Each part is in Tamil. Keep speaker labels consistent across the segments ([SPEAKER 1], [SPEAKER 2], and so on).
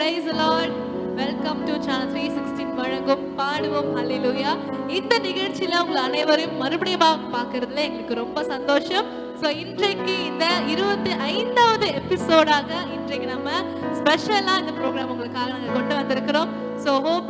[SPEAKER 1] Praise the Lord. Welcome to Channel 316 வழங்கும் பாடுவோம் ஹல்லேலூயா. இந்த நிகழ்ச்சியில உங்களை அனைவரையும் மறுபடியும் பார்க்கறதுல எங்களுக்கு ரொம்ப சந்தோஷம். ஸோ இன்றைக்கு இந்த 25வது எபிசோடாக இன்றைக்கு நம்ம ஸ்பெஷலாக இந்த ப்ரோக்ராம் உங்களுக்காக நாங்கள் கொண்டு வந்திருக்கிறோம். ஸோ ஹோப்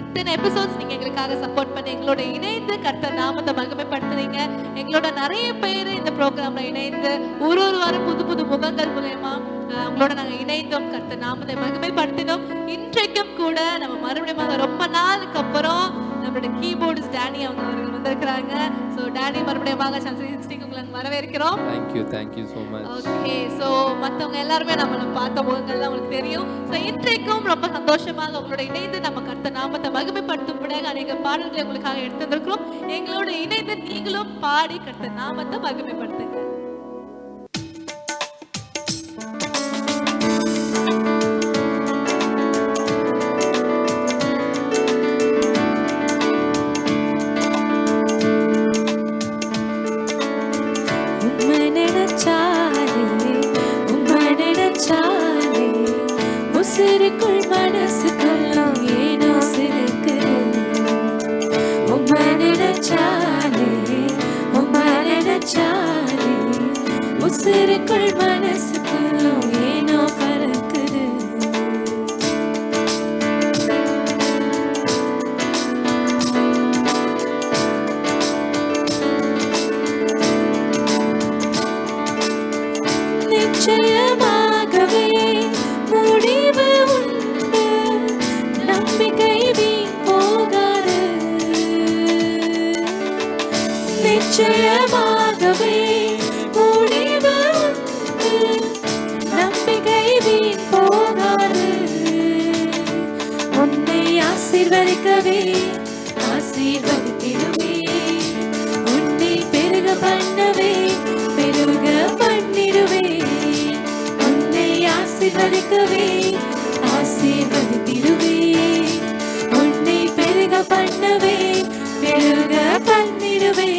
[SPEAKER 1] இத்தனை எபிசோட்ஸ் நீங்க எங்களுக்காக சப்போர்ட் பண்ணி எங்களோட இணைந்து கர்த்தர் நாமத்தை மகிமைப்படுத்துறீங்க. எங்களோட நிறைய பேர் இந்த ப்ரோக்ராம்ல இணைந்து ஒரு வாரம் புது புது முகங்கள் மூலயமா உங்களோட நாங்க இணைந்தோம், கர்த்தர் நாமத்தை மகிமைப்படுத்தினோம். இன்றைக்கும் கூட நம்ம மறுபடியும் ரொம்ப நாளுக்கு அப்புறம் நம்மளோட கீபோர்ட்ஸ் டேனி அவர்கள் வந்திருக்கிறாங்க. ஸோ டேனி மறுபடியும் Channel 316 உங்களை வரவேற்கிறோம்.
[SPEAKER 2] Thank you so much.
[SPEAKER 1] Okay, so மற்றவங்க எல்லாருமே நம்மளை பார்த்த முகங்கள்லாம் உங்களுக்கு தெரியும். ஸோ இன்றைக்கும் ரொம்ப சந்தோஷமாக உங்களோட இணைந்து நம்ம கர்த்தர் நாமத்தை மகிமைப்படுத்தும்படியாக அநேக பாடல்களை உங்களுக்காக எடுத்துருக்கிறோம். எங்களோட இணைந்து நீங்களும் பாடி கர்த்தர் நாமத்தை மகிமைப்படுத்துங்க.
[SPEAKER 3] உசிருக்குள் மனசுக்குள்ளும் ஏனோ சிறுக்கு உம்மை நினைச்சாலே உசிருக்குள் மனசுக்குள்ளும் ஏனோ பறக்குது. நிச்சயமாகவே முடிவு உண்டு, நம்பிக்கை வீண் போகாது. நிச்சயமாகவே முடிவு உண்டு, நம்பிக்கை வீண் போகாது. உன்னை ஆசீர்வதிக்கவே ஆசீர்வதித்திடுவே, உன்னை பெருக பண்ணவே பெருக பண்ணிடுவே. ஆசீர்வதிக்கவே ஆசீர்வதித்திடுவே, உன்னை பெருக பண்ணவே பெருக பண்ணிடுவே.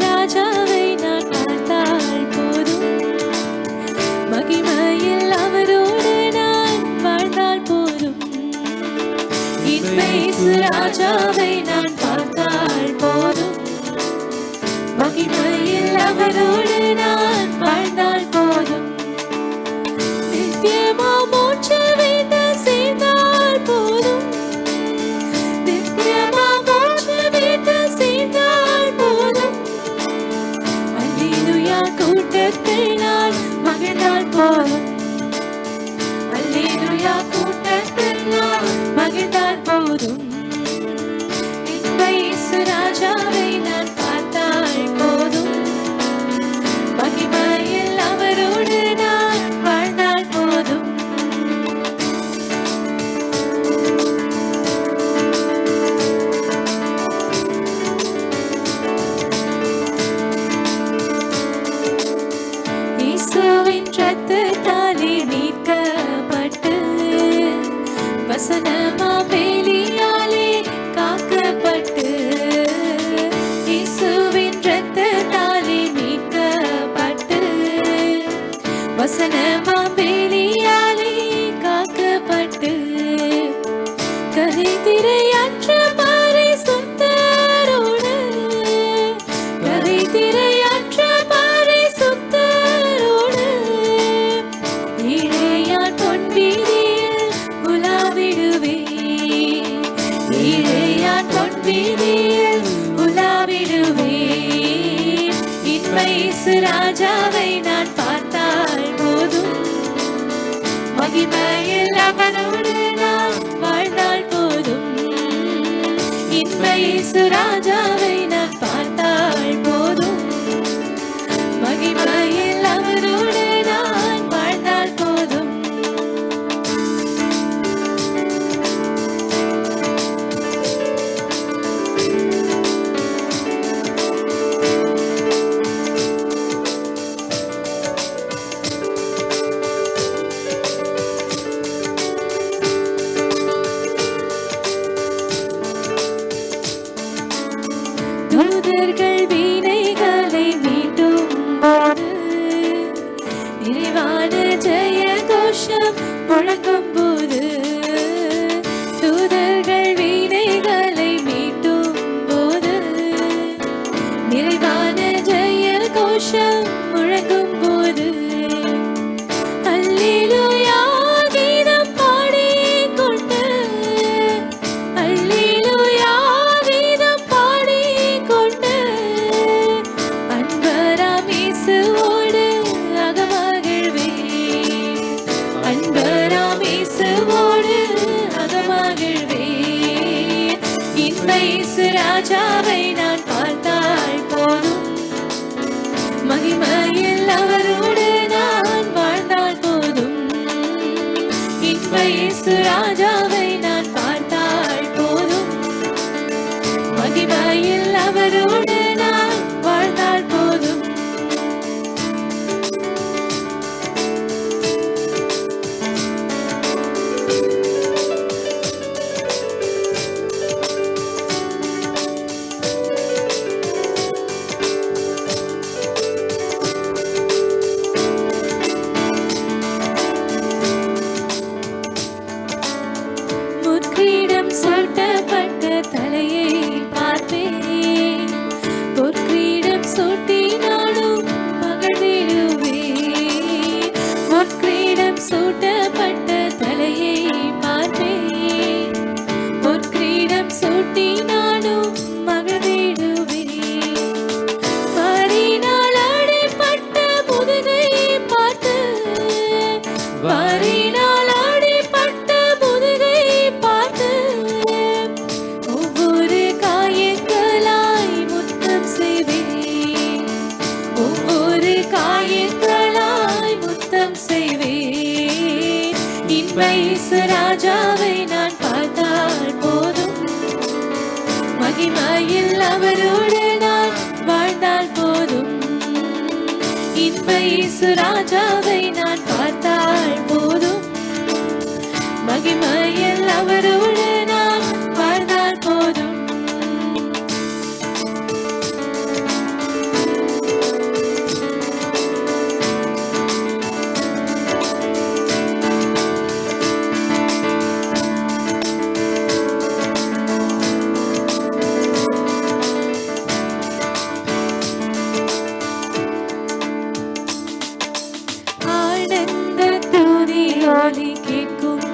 [SPEAKER 3] ராஜாவை நான் பார்த்தால் போதும், மகிமையில் அவரோடு நான் வாழ்ந்தால் போதும். ராஜாவை நான் பார்த்தால் போதும், மகிமையில் அவரோடு நான் வாழ்ந்தால் போதும். நித்தியமா மோட்ச வீடு சேர்ந்தால் போதும், நித்தியமா மோட்ச வீடு சேர்ந்தால் போதும். கூட்டத்தில் நான் மகிழ்ந்தால் போதும், அல்லேலூயா கூட்டத்தில் நான் மகிழ்ந்தால் போதும். இயேசு ராஜாவை நான் பார்த்தால் போதும், மகிமையில் அவரோடு நான் வாழ்ந்தால் போதும். இயேசுவின் இரத்தத்தாலே மீட்கப்பட்டு, வசனமா வேலியாலே காக்கப்பட்டு. இயேசுவின் இரத்தத்தாலே மீட்கப்பட்டு, வசனமா வேலியாலே காக்கப்பட்டு. கரை திரையற்ற பரிசுத்தரோடு, கரை திரையற்ற பரிசுத்தரோடு, இளையான் பொன்வீதியில் உலாவிடுவே, இளையான் பொன்வீதியில் உலாவிடுவே. இயேசு ராஜாவை நான் பார்த்தால் போதும், மகிமையில் அவனோடு நான் வாழ்ந்தால் போதும். இயேசு ராஜாவை நான் பார்த்தால் போதும், மகிமையில் அவனோடு நான் வாழ்ந்தால் போதும். முழங்கும் போது தூதர்கள் வீணைகளை மீட்டும் போது நிறைவான ஜெய கோஷம் முழங்கும் போது அல்லேலூயா கீதம் பாடிக்கொண்டு அல்லேலூயா கீதம் பாடிக்கொண்டு அன்பராம் இயேசுவோடு அகமகிழ்வேன் அன்பராம் இயேசுவோடு அகமகிழ்வேன் இன்ப இயேசு ராஜாவை நான் பார்த்தால் போதும் மகிமையில் அவரோடு நான் வாழ்ந்தால் போதும் இன்ப இயேசு ராஜாவை நான் பார்த்தால் போதும் மகிமையில் அவரோடு நான் வாழ்ந்தால் போதும் முற்கிடம் சூட்டப்பட்ட தலையை பார்ப்பேன் பொற்கிரீடம் சூட்டி நானும் மகிழ்ந்திடுவேன் பொற்கிரீடம் சூட்டப்பட்ட தலையை பார்ப்பேன் பொற்கிரீடம் சூட்டி நானும் மகிழ்ந்திடுவேன் வாரினால் அடிபட்ட முதுகை பார்த்து வாரினால் அடிபட்ட முதுகை பார்த்து ஒவ்வொரு காயங்களாய் முத்தம் செய்வேன் ஒவ்வொரு காயங்களாய் முத்தம் செய்வேன் இன்ப இயேசு ராஜாவை நான் பார்த்தால் போதும் மகிமையில் அவரோடு நான் வாழ்ந்தால் போதும் இன்ப இயேசு ராஜாவை நான் பார்த்தால் போதும் மகிமையில் அவரோடு நான் வாழ்ந்தால் போதும் ஆனந்த துதி ஒலி கேட்கும்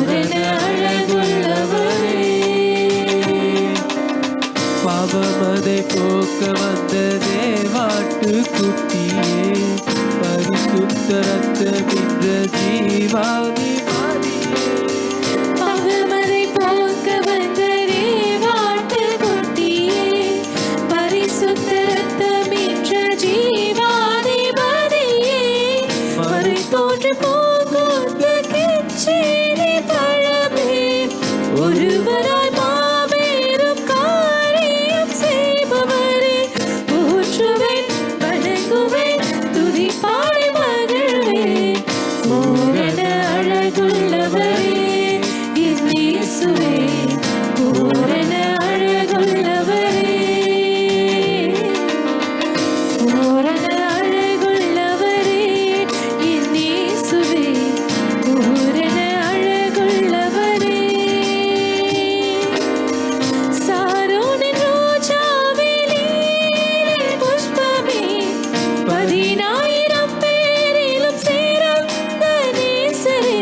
[SPEAKER 3] பூரண அழகுள்ளவரே.
[SPEAKER 2] பாவமதை போக்க வந்த தேவாட்டு குட்டியே, பரிசுத்த ரத்தமின்ற ஜீவாதி
[SPEAKER 3] பாவமதை போக்க வந்த தேவாட்டு குட்டியே, பரிசுத்த ரத்தமின்ற ஜீவாதிபதியே, மறை தோன்று போகுந்த கிச்சேரி பழமே, ஒருவராய் மாபெரும் காரியம் செய்பவரே, போற்றுவேன் வணங்குவேன் துதி பாடி மகிழ்வேன். பூரண அழகுள்ளவரே என் இயேசுவே, பூரண அழகுள்ளவரே, பூரண அழகுள்ளவரே என் இயேசுவே, பூரண அழகுள்ளவரே. சாரோனின் ரோஜாவே நீரில் புஷ்பமே, 10,000 பேரிலும் சிறந்த நேசரே,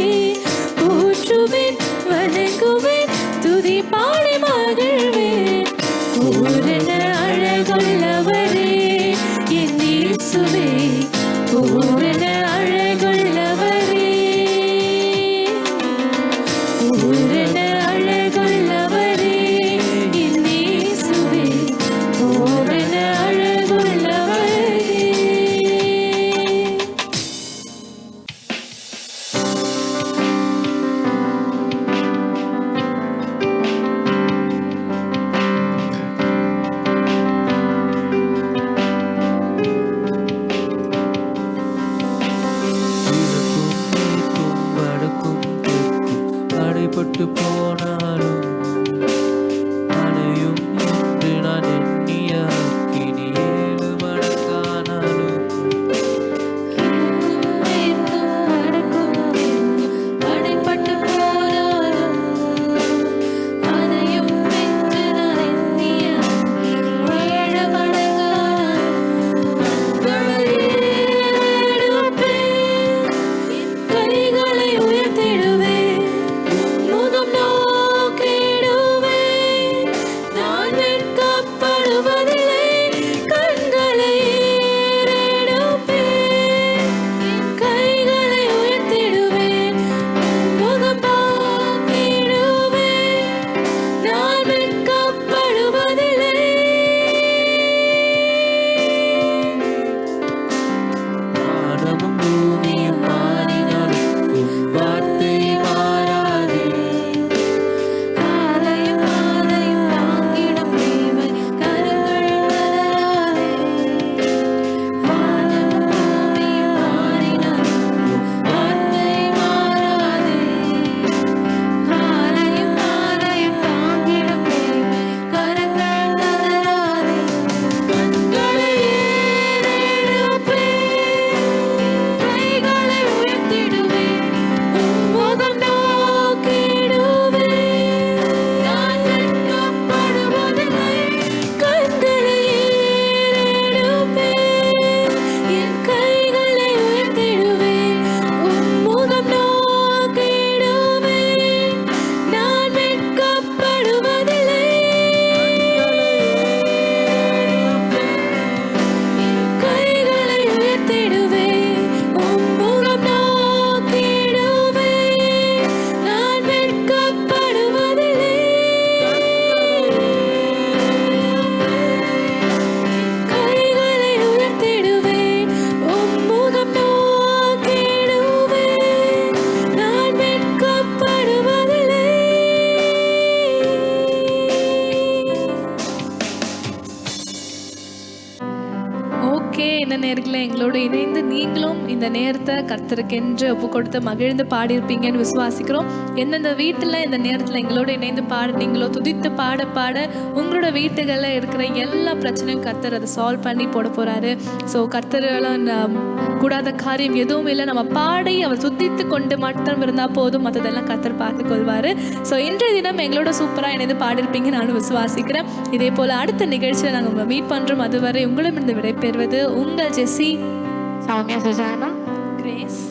[SPEAKER 3] போற்றுவேன் வணங்குவேன் துதி பாடி மகிழ்வேன். பூரண அழகுள்ளவரே என் இயேசுவே, பூரண அழகுள்ளவரே, பூரண அழகுள்ளவரே என் இயேசுவே, பூரண அழகுள்ளவரே.
[SPEAKER 2] வடக்கும் தெற்கும் அடைபட்டு போனாலும் அணையும் என்று நான் எண்ணிய அக்கினி 7 மடங்கானாலும்
[SPEAKER 3] அடைபட்டு போனாலும் அதையும் வென்று நான் எண்ணிய 7 மடங்கானாலும் கைகளை உயர்த்திடுவேன், முகம் நோக்கிடுவேன், நான் வெட்கப்படுவதில்லை, கண்களை ஏறெடுப்பேன். கைகளை உயர்த்திடுவேன், முகம் நோக்கிடுவேன், நான் வெட்கப்படுவதில்லை.
[SPEAKER 2] வானமும் பூமியும் மாறினாலும் உம் வார்த்தை மாறாதே.
[SPEAKER 3] காலையும் மாலையும் தாங்கிடும் தேவன் கரங்கள் கதறாதே. வானமும் பூமியும் மாறினாலும் வார்த்தை மாறாதே. காலையும் மாலையும் தாங்கிடும் தேவன் கரங்கள் கதறாதே. கண்களை ஏறெடுப்பேன், கைகளை உயர்த்திடுவேன், உம் முகம் நோக்கிடுவேன், நான் வெட்கப்படுவதில்லை, கண்களை ஏறெடுப்பேன், என் கைகளை உயர்த்திடுவேன், உம் முகம் நோக்கிடுவேன், நான் வெட்கப்படுவதில்லை. கைகளை உயர்த்திடுவேன், உம் முகம் நோக்கிடுவேன், நான் வெட்கப்படுவதில்லை. கைகளை உயர்த்திடுவேன், உம் முகம் நோக்கிடுவேன், நான் வெட்கப்படுவதில்லை.
[SPEAKER 1] ஓகே, என்ன நேர்களே, எங்களோட இணைந்து நீங்களும் இந்த நேரத்தை கர்த்தருக்கென்று ஒப்பு கொடுத்து மகிழ்ந்து பாடியிருப்பீங்கன்னு விசுவாசிக்கிறோம். எந்தெந்த வீட்டில் இந்த நேரத்தில் எங்களோட இணைந்து பாடுனீங்களோ, துதித்து பாட பாட உங்களோட வீட்டுகளில் இருக்கிற எல்லா பிரச்சனையும் கர்த்தர் அதை சால்வ் பண்ணி போட போகிறாரு. ஸோ கர்த்தரால் கூடாத காரியம் எதுவும் இல்லை. நம்ம பாடி அவர் துதித்து கொண்டு மட்டும் இருந்தால் போதும், மற்றதெல்லாம் கர்த்தர் பார்த்து கொள்வார். ஸோ இன்றைய தினம் எங்களோட சூப்பராக இணைந்து பாடியிருப்பீங்க நானும் விசுவாசிக்கிறேன். இதே போல் அடுத்த நிகழ்ச்சியில் நாங்கள் உங்களை மீட் பண்ணுறோம். அதுவரை உங்களிடம் இருந்து விடைபெறுவது உங்கள் ஜெஸ்ஸி,
[SPEAKER 3] சௌமியா, சுஜானா,
[SPEAKER 1] கிரேஸ்.